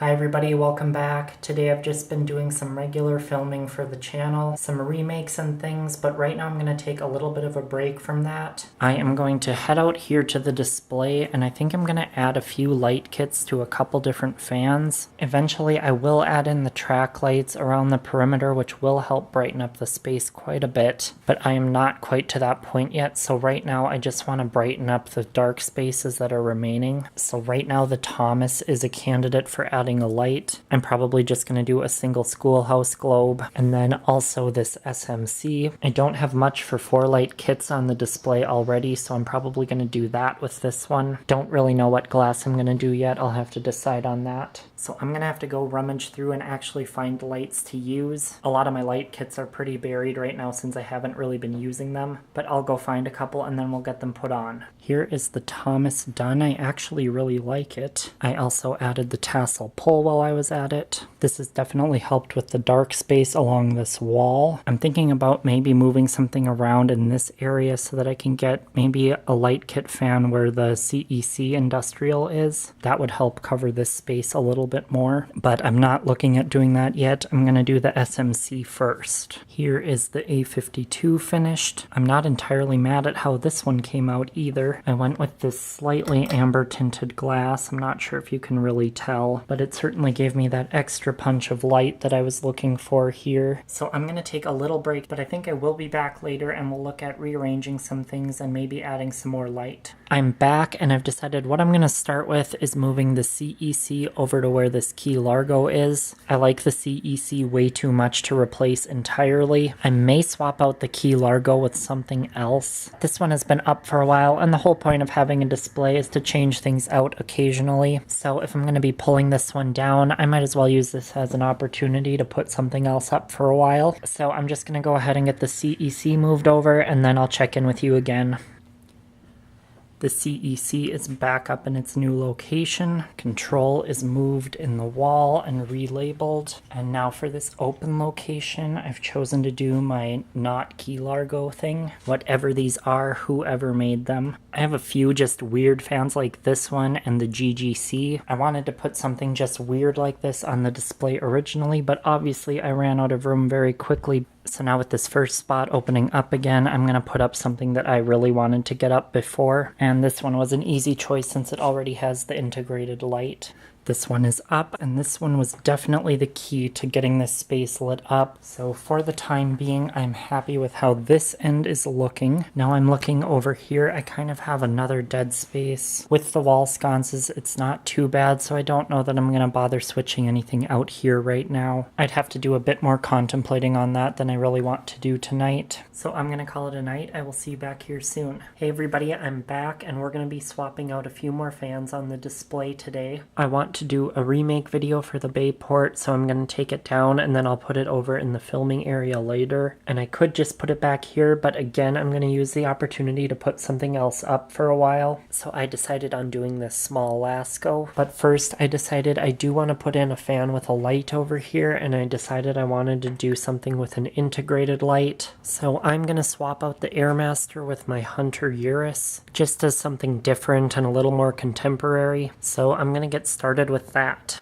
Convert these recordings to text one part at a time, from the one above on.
Hi everybody, welcome back. Today I've just been doing some regular filming for the channel, some remakes and things, but right now I'm going to take a little bit of a break from that. I am going to head out here to the display and I think I'm going to add a few light kits to a couple different fans. Eventually I will add in the track lights around the perimeter, which will help brighten up the space quite a bit, but I am not quite to that point yet, so right now I just want to brighten up the dark spaces that are remaining. So right now the Thomas is a candidate for adding a light. I'm probably just going to do a single schoolhouse globe, and then also this SMC. I don't have much for 4 light kits on the display already, so I'm probably going to do that with this one. Don't really know what glass I'm going to do yet. I'll have to decide on that. So I'm going to have to go rummage through and actually find lights to use. A lot of my light kits are pretty buried right now since I haven't really been using them, but I'll go find a couple and then we'll get them put on. Here is the Thomas done. I actually really like it. I also added the tassel pole while I was at it. This has definitely helped with the dark space along this wall. I'm thinking about maybe moving something around in this area so that I can get maybe a light kit fan where the CEC industrial is. That would help cover this space a little bit more, but I'm not looking at doing that yet. I'm going to do the SMC first. Here is the A52 finished. I'm not entirely mad at how this one came out either. I went with this slightly amber tinted glass. I'm not sure if you can really tell, but it certainly gave me that extra punch of light that I was looking for here. So I'm going to take a little break, but I think I will be back later and we'll look at rearranging some things and maybe adding some more light. I'm back and I've decided what I'm going to start with is moving the CEC over to where this key Largo is. I like the CEC way too much to replace entirely. I may swap out the key Largo with something else. This one has been up for a while and the whole point of having a display is to change things out occasionally. So if I'm going to be pulling this one down, I might as well use this as an opportunity to put something else up for a while. So I'm just going to go ahead and get the CEC moved over and then I'll check in with you again. The CEC is back up in its new location. Control is moved in the wall and relabeled. And now for this open location, I've chosen to do my not key Largo thing. Whatever these are, whoever made them. I have a few just weird fans like this one and the GGC. I wanted to put something just weird like this on the display originally, but obviously I ran out of room very quickly. So now with this first spot opening up again, I'm going to put up something that I really wanted to get up before. And this one was an easy choice since it already has the integrated light. This one is up, and this one was definitely the key to getting this space lit up. So for the time being, I'm happy with how this end is looking. Now I'm looking over here, I kind of have another dead space. With the wall sconces, it's not too bad, so I don't know that I'm going to bother switching anything out here right now. I'd have to do a bit more contemplating on that than I really want to do tonight. So I'm going to call it a night. I will see you back here soon. Hey everybody, I'm back, and we're going to be swapping out a few more fans on the display today. I want to do a remake video for the bay port, so I'm going to take it down and then I'll put it over in the filming area later. And I could just put it back here, but again I'm going to use the opportunity to put something else up for a while. So I decided on doing this small Lasco. But first I decided I do want to put in a fan with a light over here, and I decided I wanted to do something with an integrated light. So I'm going to swap out the Airmaster with my Hunter Urus, just as something different and a little more contemporary. So I'm going to get started with that.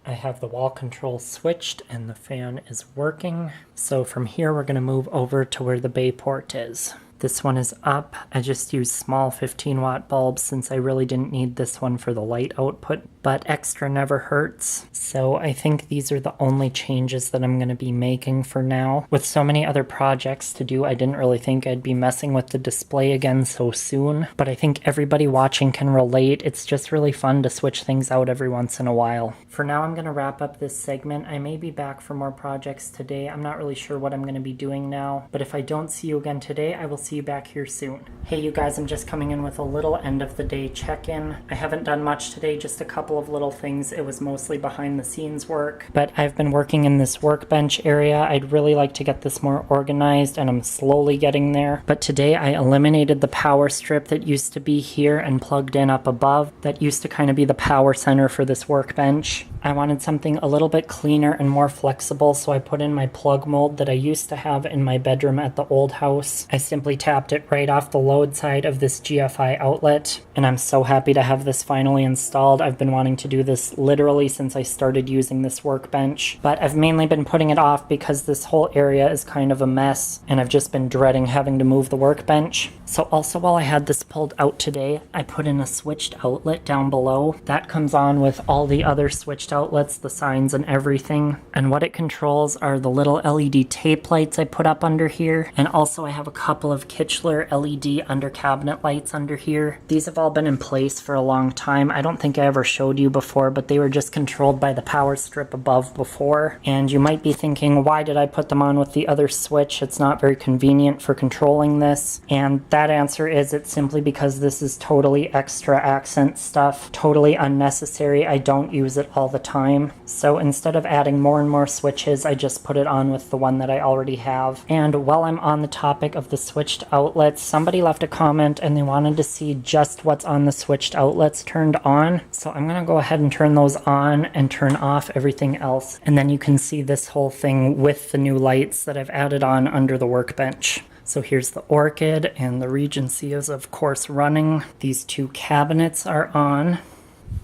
I have the wall control switched and the fan is working. So from here we're going to move over to where the bay port is. This one is up. I just used small 15-watt bulbs since I really didn't need this one for the light output, but extra never hurts. So I think these are the only changes that I'm going to be making for now. With so many other projects to do, I didn't really think I'd be messing with the display again so soon, but I think everybody watching can relate. It's just really fun to switch things out every once in a while. For now, I'm going to wrap up this segment. I may be back for more projects today. I'm not really sure what I'm going to be doing now, but if I don't see you again today, I will see you back here soon. Hey you guys, I'm just coming in with a little end of the day check-in. I haven't done much today, just a couple of little things. It was mostly behind the scenes work, but I've been working in this workbench area. I'd really like to get this more organized, and I'm slowly getting there. But today I eliminated the power strip that used to be here and plugged in up above. That used to kind of be the power center for this workbench. I wanted something a little bit cleaner and more flexible, so I put in my Plugmold that I used to have in my bedroom at the old house. I simply tapped it right off the load side of this GFI outlet, and I'm so happy to have this finally installed. I've been wanting to do this literally since I started using this workbench, but I've mainly been putting it off because this whole area is kind of a mess, and I've just been dreading having to move the workbench. So also while I had this pulled out today, I put in a switched outlet down below. That comes on with all the other switched outlets, the signs and everything. And what it controls are the little LED tape lights I put up under here. And also I have a couple of Kichler LED under cabinet lights under here. These have all been in place for a long time. I don't think I ever showed you before, but they were just controlled by the power strip above before. And you might be thinking, why did I put them on with the other switch? It's not very convenient for controlling this. And that answer is it's simply because this is totally extra accent stuff, totally unnecessary. I don't use it all the time. So instead of adding more and more switches, I just put it on with the one that I already have. And while I'm on the topic of the switched outlets, somebody left a comment and they wanted to see just what's on the switched outlets turned on. So I'm gonna go ahead and turn those on and turn off everything else. And then you can see this whole thing with the new lights that I've added on under the workbench. So here's the Orchid, and the Regency is of course running. These two cabinets are on.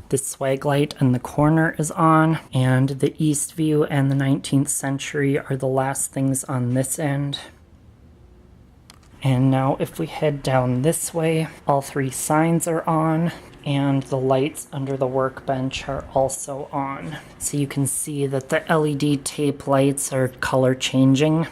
The swag light in the corner is on, and the East View and the 19th Century are the last things on this end. And now if we head down this way, all three signs are on, and the lights under the workbench are also on. So you can see that the LED tape lights are color changing.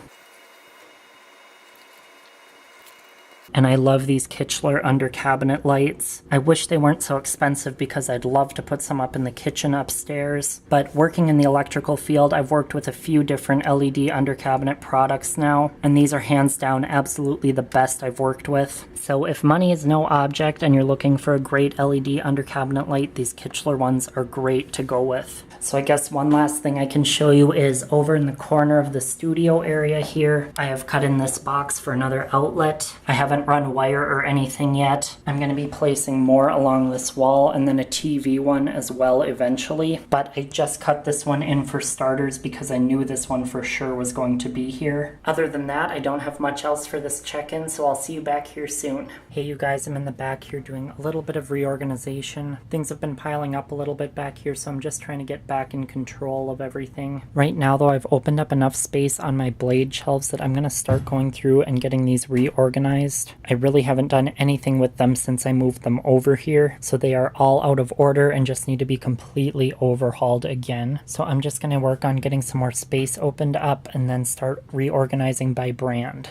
And I love these Kichler under cabinet lights. I wish they weren't so expensive because I'd love to put some up in the kitchen upstairs. But working in the electrical field, I've worked with a few different LED under cabinet products now, and these are hands down absolutely the best I've worked with. So if money is no object and you're looking for a great LED under cabinet light, these Kichler ones are great to go with. So I guess one last thing I can show you is over in the corner of the studio area here, I have cut in this box for another outlet. I haven't run wire or anything yet. I'm going to be placing more along this wall and then a TV one as well eventually. But I just cut this one in for starters because I knew this one for sure was going to be here. Other than that, I don't have much else for this check-in, so I'll see you back here soon. Hey you guys, I'm in the back here doing a little bit of reorganization. Things have been piling up a little bit back here, so I'm just trying to get back in control of everything. Right now though, I've opened up enough space on my blade shelves that I'm going to start going through and getting these reorganized. I really haven't done anything with them since I moved them over here, so they are all out of order and just need to be completely overhauled again. So I'm just going to work on getting some more space opened up and then start reorganizing by brand.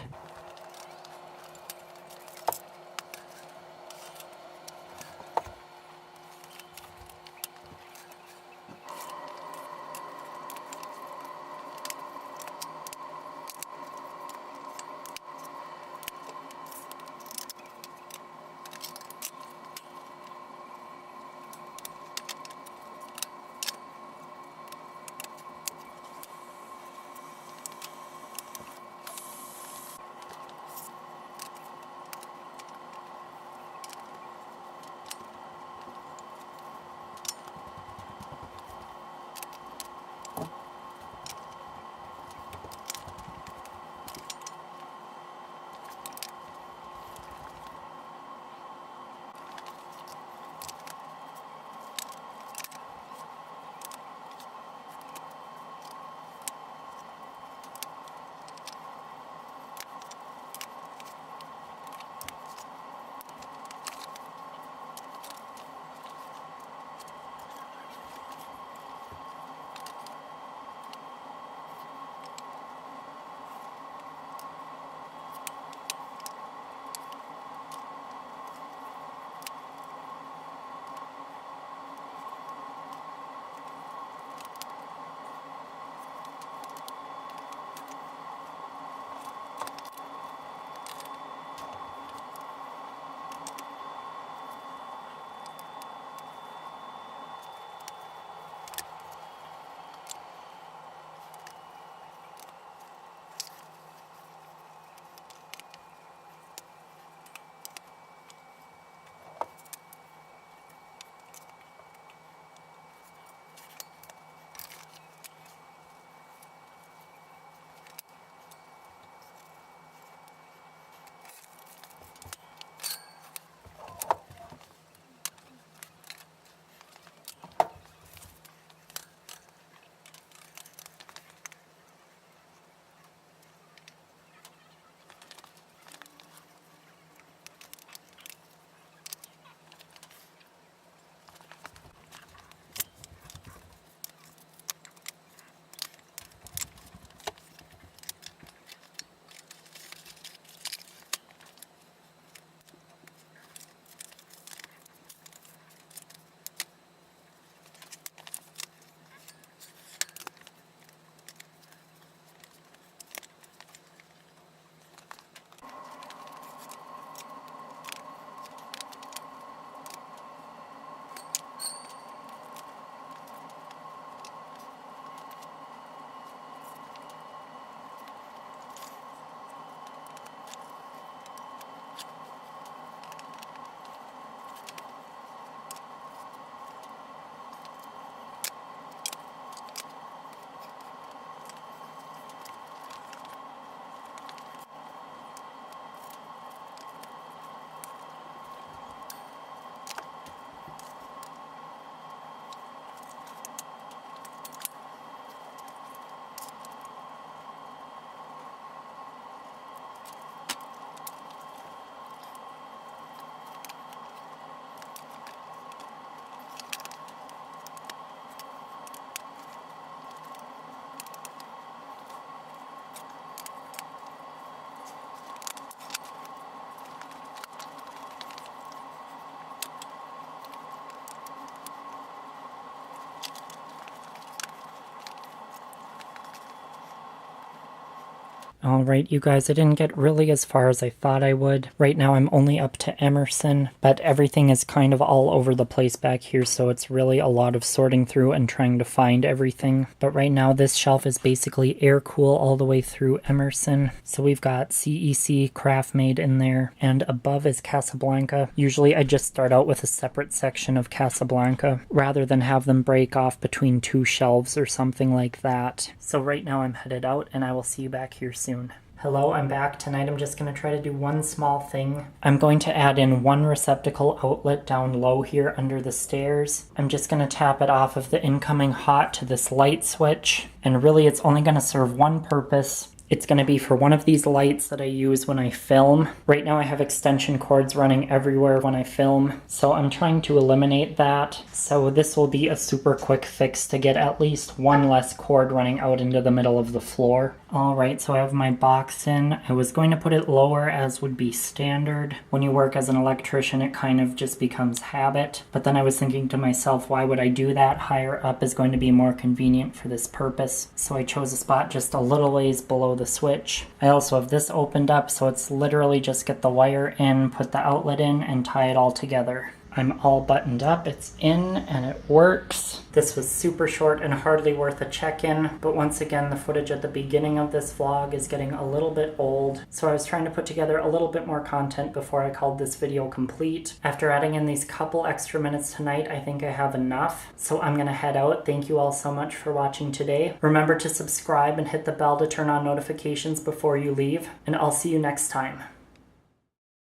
Alright, you guys, I didn't get really as far as I thought I would. Right now I'm only up to Emerson, but everything is kind of all over the place back here, so it's really a lot of sorting through and trying to find everything. But right now this shelf is basically air cool all the way through Emerson. So we've got CEC, Craftmade in there, and above is Casablanca. Usually I just start out with a separate section of Casablanca, rather than have them break off between two shelves or something like that. So right now I'm headed out, and I will see you back here soon. Hello, I'm back. Tonight I'm just going to try to do one small thing. I'm going to add in one receptacle outlet down low here under the stairs. I'm just going to tap it off of the incoming hot to this light switch, and really it's only going to serve one purpose. It's going to be for one of these lights that I use when I film. Right now I have extension cords running everywhere when I film, so I'm trying to eliminate that. So this will be a super quick fix to get at least one less cord running out into the middle of the floor. Alright, so I have my box in. I was going to put it lower as would be standard. When you work as an electrician, it kind of just becomes habit. But then I was thinking to myself, why would I do that? Higher up is going to be more convenient for this purpose. So I chose a spot just a little ways below the switch. I also have this opened up, so it's literally just get the wire in, put the outlet in, and tie it all together. I'm all buttoned up, it's in, and it works. This was super short and hardly worth a check-in, but once again, the footage at the beginning of this vlog is getting a little bit old, so I was trying to put together a little bit more content before I called this video complete. After adding in these couple extra minutes tonight, I think I have enough, so I'm gonna head out. Thank you all so much for watching today. Remember to subscribe and hit the bell to turn on notifications before you leave, and I'll see you next time.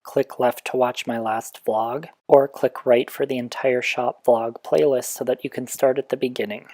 Click left to watch my last vlog, or click right for the entire shop vlog playlist so that you can start at the beginning.